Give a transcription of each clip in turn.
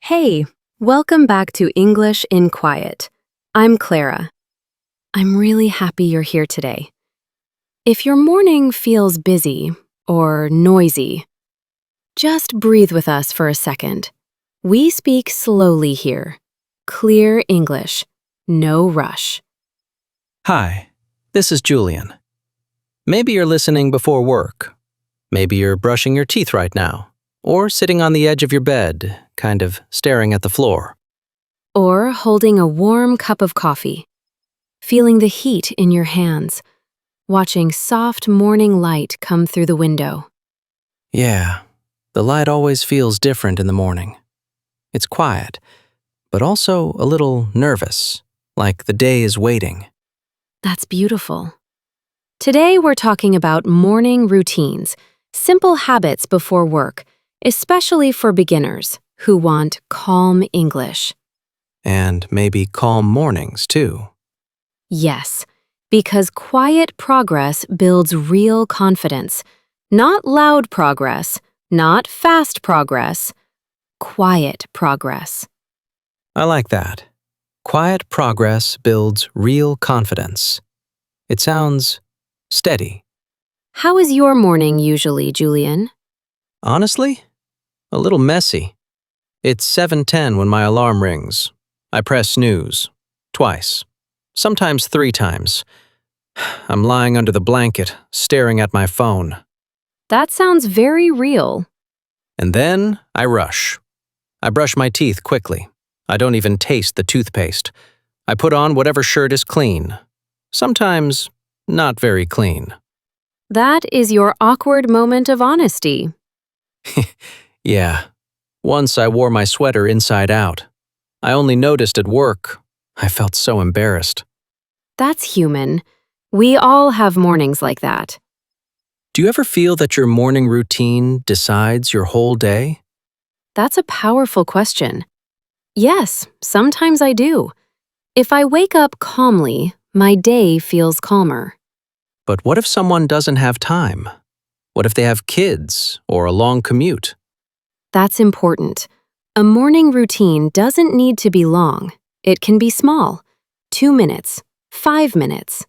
Hey, welcome back to English in Quiet. I'm Clara. I'm really happy you're here today. If your morning feels busy or noisy, just breathe with us for a second. We speak slowly here. Clear English. No rush. Hi, this is Julian. Maybe you're listening before work. Maybe you're brushing your teeth right now, or sitting on the edge of your bed, kind of staring at the floor. Or holding a warm cup of coffee, feeling the heat in your hands, watching soft morning light come through the window. Yeah, the light always feels different in the morning. It's quiet, but also a little nervous, like the day is waiting. That's beautiful. Today we're talking about morning routines, simple habits before work, especially for beginners who want calm English. And maybe calm mornings, too. Yes, because quiet progress builds real confidence. Not loud progress, not fast progress, quiet progress. I like that. Quiet progress builds real confidence. It sounds steady. How is your morning usually, Julian? Honestly, a little messy. It's 7:10 when my alarm rings. I press snooze. Twice. Sometimes 3 times. I'm lying under the blanket, staring at my phone. That sounds very real. And then I rush. I brush my teeth quickly. I don't even taste the toothpaste. I put on whatever shirt is clean. Sometimes not very clean. That is your awkward moment of honesty. Yeah. Once I wore my sweater inside out. I only noticed at work. I felt so embarrassed. That's human. We all have mornings like that. Do you ever feel that your morning routine decides your whole day? That's a powerful question. Yes, sometimes I do. If I wake up calmly, my day feels calmer. But what if someone doesn't have time? What if they have kids or a long commute? That's important. A morning routine doesn't need to be long. It can be small. 2 minutes, 5 minutes.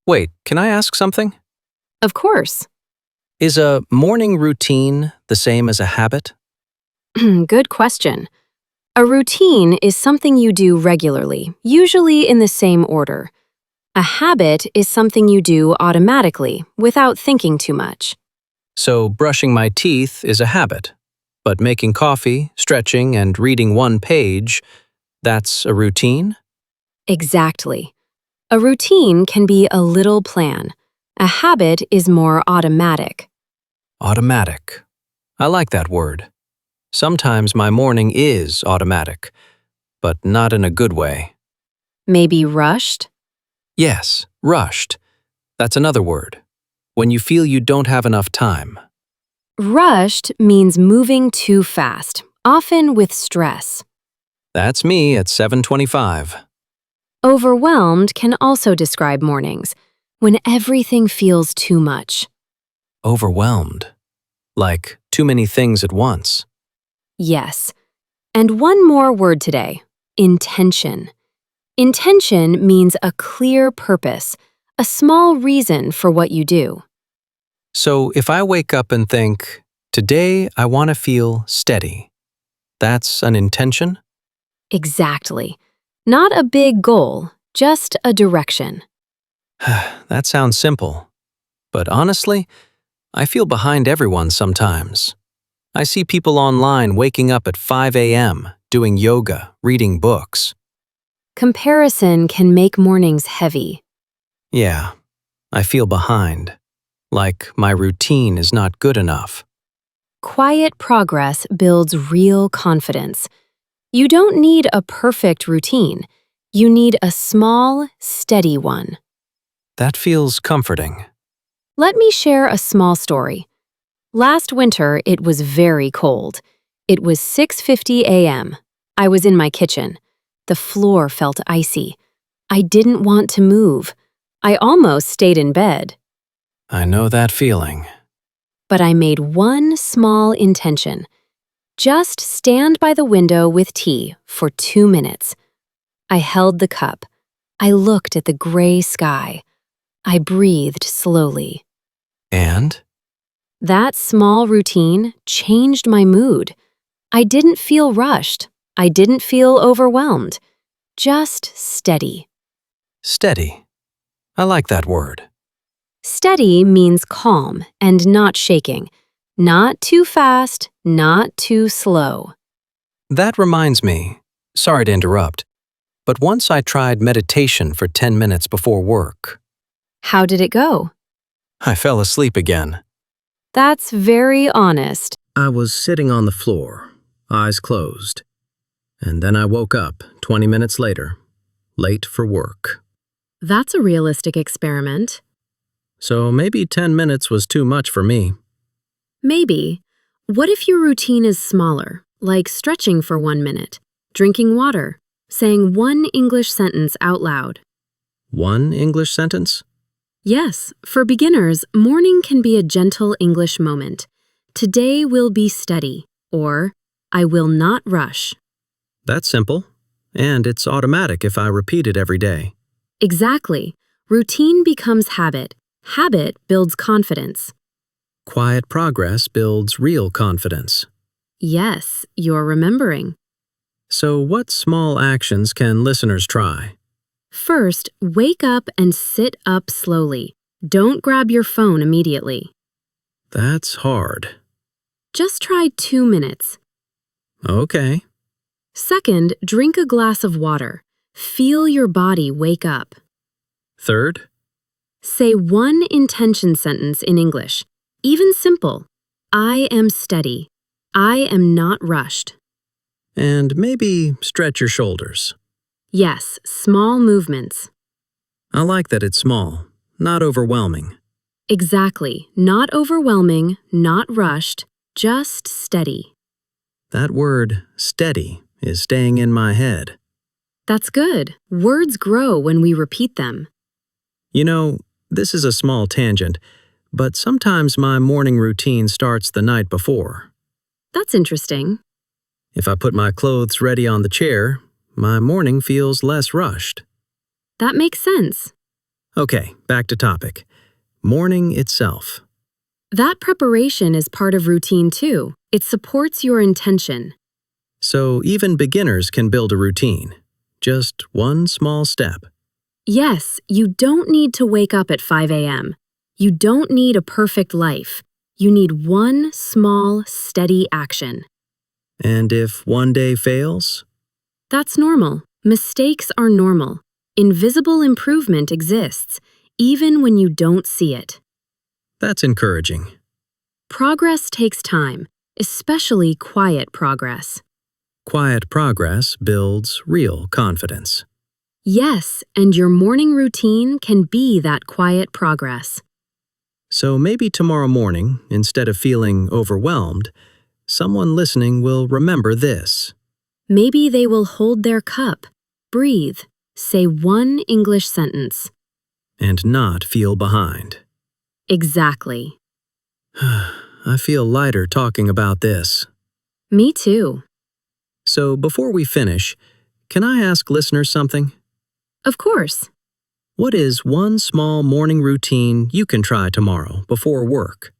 Wait, can I ask something? Of course. Is a morning routine the same as a habit? Good question. A routine is something you do regularly, usually in the same order. A habit is something you do automatically, without thinking too much. So brushing my teeth is a habit, but making coffee, stretching, and reading 1 page, that's a routine? Exactly. A routine can be a little plan. A habit is more automatic. Automatic. I like that word. Sometimes my morning is automatic, but not in a good way. Maybe rushed? Yes, rushed. That's another word. When you feel you don't have enough time. Rushed means moving too fast, often with stress. That's me at 7:25. Overwhelmed can also describe mornings, when everything feels too much. Overwhelmed. Like too many things at once. Yes. And one more word today, intention. Intention means a clear purpose, a small reason for what you do. So if I wake up and think, today I want to feel steady, that's an intention? Exactly. Not a big goal, just a direction. That sounds simple. But honestly, I feel behind everyone sometimes. I see people online waking up at 5 a.m., doing yoga, reading books. Comparison can make mornings heavy. Yeah, I feel behind. Like my routine is not good enough. Quiet progress builds real confidence. You don't need a perfect routine. You need a small, steady one. That feels comforting. Let me share a small story. Last winter, it was very cold. It was 6:50 a.m. I was in my kitchen. The floor felt icy. I didn't want to move. I almost stayed in bed. I know that feeling. But I made one small intention. Just stand by the window with tea for 2 minutes. I held the cup. I looked at the gray sky. I breathed slowly. And? That small routine changed my mood. I didn't feel rushed. I didn't feel overwhelmed. Just steady. Steady. I like that word. Steady means calm and not shaking. Not too fast, not too slow. That reminds me, sorry to interrupt, but once I tried meditation for 10 minutes before work. How did it go? I fell asleep again. That's very honest. I was sitting on the floor, eyes closed. And then I woke up 20 minutes later, late for work. That's a realistic experiment. So maybe 10 minutes was too much for me. Maybe. What if your routine is smaller, like stretching for 1 minute, drinking water, saying one English sentence out loud? One English sentence? Yes, for beginners, morning can be a gentle English moment. Today will be steady, or I will not rush. That's simple. And it's automatic if I repeat it every day. Exactly. Routine becomes habit. Habit builds confidence. Quiet progress builds real confidence. Yes, you're remembering. So what small actions can listeners try? First, wake up and sit up slowly. Don't grab your phone immediately. That's hard. Just try 2 minutes. Okay. Second, drink a glass of water. Feel your body wake up. Third, Say one intention sentence in English, even simple. I am steady. I am not rushed. and maybe stretch your shoulders. Yes, small movements. I like that it's small, not overwhelming. Exactly. Not overwhelming, not rushed, just steady. That word, steady, is staying in my head. That's good. Words grow when we repeat them. You know, this is a small tangent, but sometimes my morning routine starts the night before. That's interesting. If I put my clothes ready on the chair, my morning feels less rushed. That makes sense. Okay, back to topic. Morning itself. That preparation is part of routine too. It supports your intention. So even beginners can build a routine. Just one small step. Yes, you don't need to wake up at 5 a.m. You don't need a perfect life. You need one small, steady action. And if one day fails? That's normal. Mistakes are normal. Invisible improvement exists, even when you don't see it. That's encouraging. Progress takes time, especially quiet progress. Quiet progress builds real confidence. Yes, and your morning routine can be that quiet progress. So maybe tomorrow morning, instead of feeling overwhelmed, someone listening will remember this. Maybe they will hold their cup, breathe, say one English sentence. And not feel behind. Exactly. I feel lighter talking about this. Me too. So before we finish, can I ask listeners something? Of course. What is one small morning routine you can try tomorrow before work?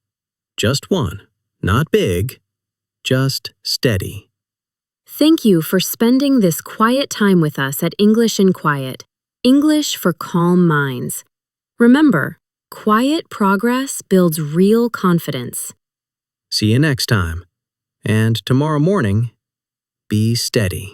Just one. Not big. Just steady. Thank you for spending this quiet time with us at English in Quiet. English for calm minds. Remember, quiet progress builds real confidence. See you next time. And tomorrow morning, be steady.